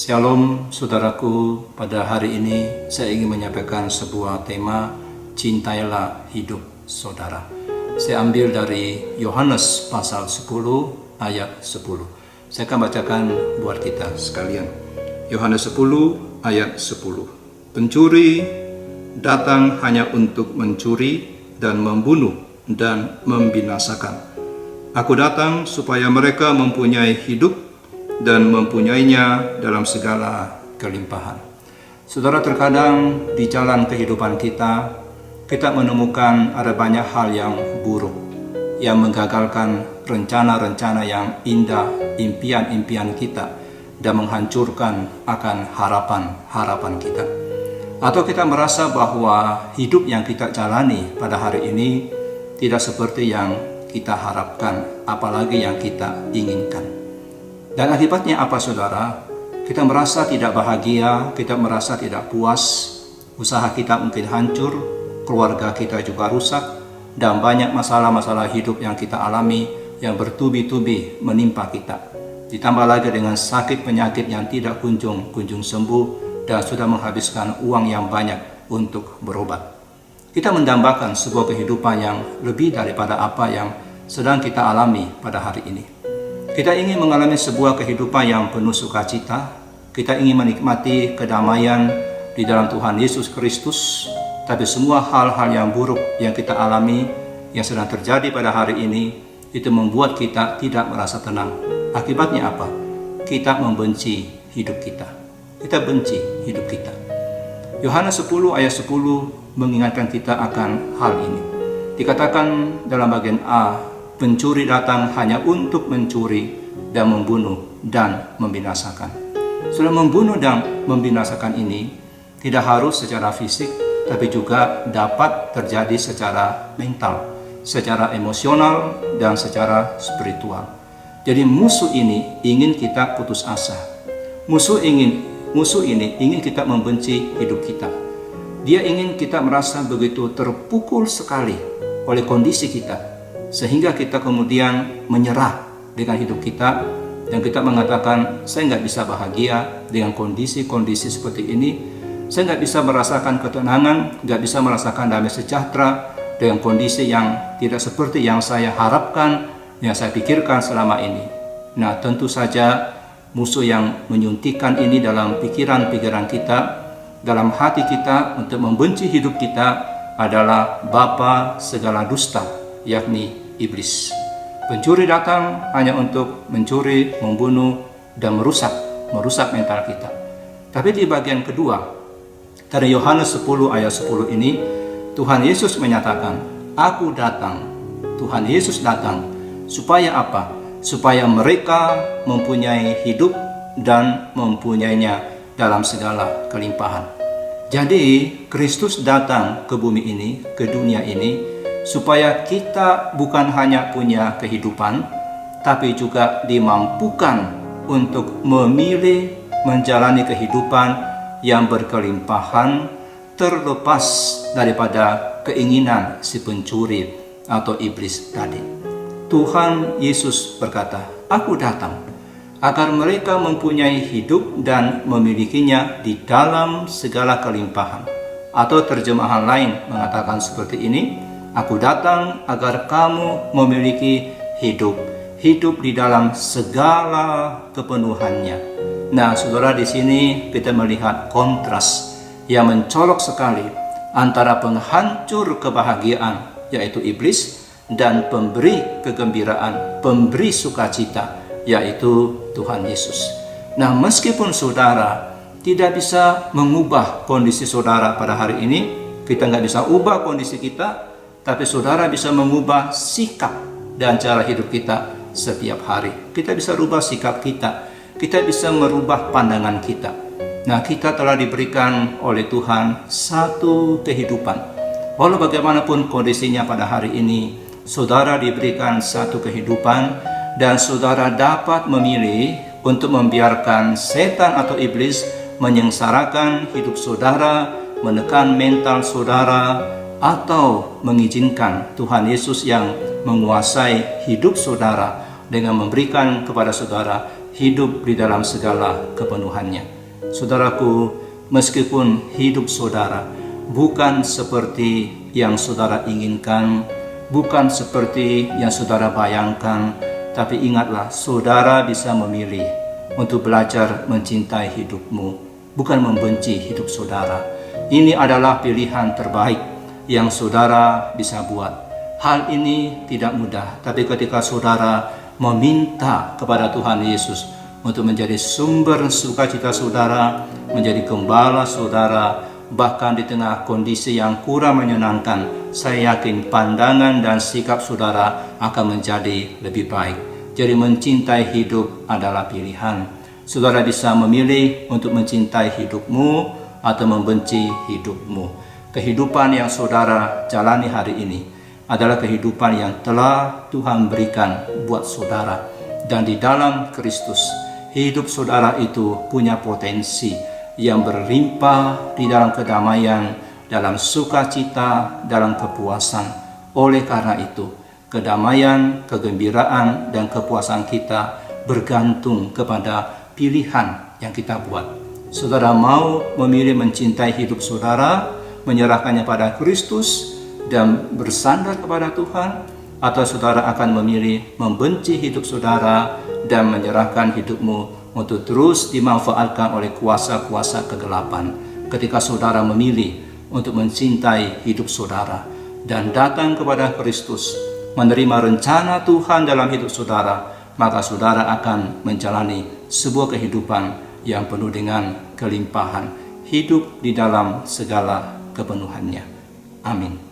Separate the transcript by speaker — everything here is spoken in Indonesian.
Speaker 1: Shalom saudaraku, pada hari ini saya ingin menyampaikan sebuah tema, cintailah hidup saudara. Saya ambil dari Yohanes pasal 10 ayat 10. Saya akan bacakan buat kita sekalian. Yohanes 10 ayat 10. Pencuri datang hanya untuk mencuri dan membunuh dan membinasakan. Aku datang supaya mereka mempunyai hidup dan mempunyainya dalam segala kelimpahan. Saudara, terkadang di jalan kehidupan kita menemukan ada banyak hal yang buruk, yang menggagalkan rencana-rencana yang indah, impian-impian kita, dan menghancurkan akan harapan-harapan kita. Atau kita merasa bahwa hidup yang kita jalani pada hari ini tidak seperti yang kita harapkan, apalagi yang kita inginkan. Dan akibatnya apa, saudara? Kita merasa tidak bahagia, kita merasa tidak puas, usaha kita mungkin hancur, keluarga kita juga rusak, dan banyak masalah-masalah hidup yang kita alami yang bertubi-tubi menimpa kita. Ditambah lagi dengan sakit penyakit yang tidak kunjung sembuh dan sudah menghabiskan uang yang banyak untuk berobat. Kita mendambakan sebuah kehidupan yang lebih daripada apa yang sedang kita alami pada hari ini. Kita ingin mengalami sebuah kehidupan yang penuh sukacita. Kita ingin menikmati kedamaian di dalam Tuhan Yesus Kristus. Tapi semua hal-hal yang buruk yang kita alami, yang sedang terjadi pada hari ini, itu membuat kita tidak merasa tenang. Akibatnya apa? Kita membenci hidup kita. Kita benci hidup kita. Yohanes 10 ayat 10 mengingatkan kita akan hal ini. Dikatakan dalam bagian A, pencuri datang hanya untuk mencuri dan membunuh dan membinasakan. Sudah membunuh dan membinasakan ini tidak harus secara fisik, tapi juga dapat terjadi secara mental, secara emosional, dan secara spiritual. Jadi musuh ini ingin kita putus asa. Musuh ini ingin kita membenci hidup kita. Dia ingin kita merasa begitu terpukul sekali oleh kondisi kita, sehingga kita kemudian menyerah dengan hidup kita dan kita mengatakan, saya nggak bisa bahagia dengan kondisi-kondisi seperti ini. Saya nggak bisa merasakan ketenangan, nggak bisa merasakan damai sejahtera dengan kondisi yang tidak seperti yang saya harapkan, yang saya pikirkan selama ini. Nah, tentu saja musuh yang menyuntikkan ini dalam pikiran-pikiran kita, dalam hati kita untuk membenci hidup kita adalah bapa segala dusta, yakni iblis. Pencuri datang hanya untuk mencuri, membunuh, dan merusak mental kita. Tapi di bagian kedua, dari Yohanes 10 ayat 10 ini, Tuhan Yesus menyatakan, aku datang. Tuhan Yesus datang. Supaya apa? Supaya mereka mempunyai hidup dan mempunyainya dalam segala kelimpahan. Jadi, Kristus datang ke bumi ini, ke dunia ini, supaya kita bukan hanya punya kehidupan, tapi juga dimampukan untuk memilih menjalani kehidupan yang berkelimpahan, terlepas daripada keinginan si pencuri atau iblis tadi. Tuhan Yesus berkata, aku datang agar mereka mempunyai hidup dan memilikinya di dalam segala kelimpahan. Atau terjemahan lain mengatakan seperti ini, aku datang agar kamu memiliki hidup di dalam segala kepenuhannya. Nah, saudara, di sini kita melihat kontras yang mencolok sekali antara penghancur kebahagiaan, yaitu iblis, dan pemberi kegembiraan, pemberi sukacita, yaitu Tuhan Yesus. Nah, meskipun saudara tidak bisa mengubah kondisi saudara pada hari ini, kita nggak bisa ubah kondisi kita, tapi saudara bisa mengubah sikap dan cara hidup kita setiap hari. Kita bisa rubah sikap kita. Kita bisa merubah pandangan kita. Nah, kita telah diberikan oleh Tuhan satu kehidupan. Walau bagaimanapun kondisinya pada hari ini, saudara diberikan satu kehidupan dan saudara dapat memilih untuk membiarkan setan atau iblis menyengsarakan hidup saudara, menekan mental saudara, atau mengizinkan Tuhan Yesus yang menguasai hidup saudara dengan memberikan kepada saudara hidup di dalam segala kepenuhannya. Saudaraku, meskipun hidup saudara bukan seperti yang saudara inginkan, bukan seperti yang saudara bayangkan, tapi ingatlah, saudara bisa memilih untuk belajar mencintai hidupmu, bukan membenci hidup saudara. Ini adalah pilihan terbaik yang saudara bisa buat. Hal ini tidak mudah, tapi ketika saudara meminta kepada Tuhan Yesus untuk menjadi sumber sukacita saudara, menjadi gembala saudara, bahkan di tengah kondisi yang kurang menyenangkan, saya yakin pandangan dan sikap saudara akan menjadi lebih baik. Jadi mencintai hidup adalah pilihan. Saudara bisa memilih untuk mencintai hidupmu atau membenci hidupmu. Kehidupan yang saudara jalani hari ini adalah kehidupan yang telah Tuhan berikan buat saudara. Dan di dalam Kristus, hidup saudara itu punya potensi yang berlimpah di dalam kedamaian, dalam sukacita, dalam kepuasan. Oleh karena itu, kedamaian, kegembiraan, dan kepuasan kita bergantung kepada pilihan yang kita buat. Saudara mau memilih mencintai hidup saudara, menyerahkannya pada Kristus, dan bersandar kepada Tuhan, atau saudara akan memilih membenci hidup saudara dan menyerahkan hidupmu untuk terus dimanfaatkan oleh kuasa-kuasa kegelapan. Ketika saudara memilih untuk mencintai hidup saudara dan datang kepada Kristus, menerima rencana Tuhan dalam hidup saudara, maka saudara akan menjalani sebuah kehidupan yang penuh dengan kelimpahan, hidup di dalam segala kepenuhannya. Amin.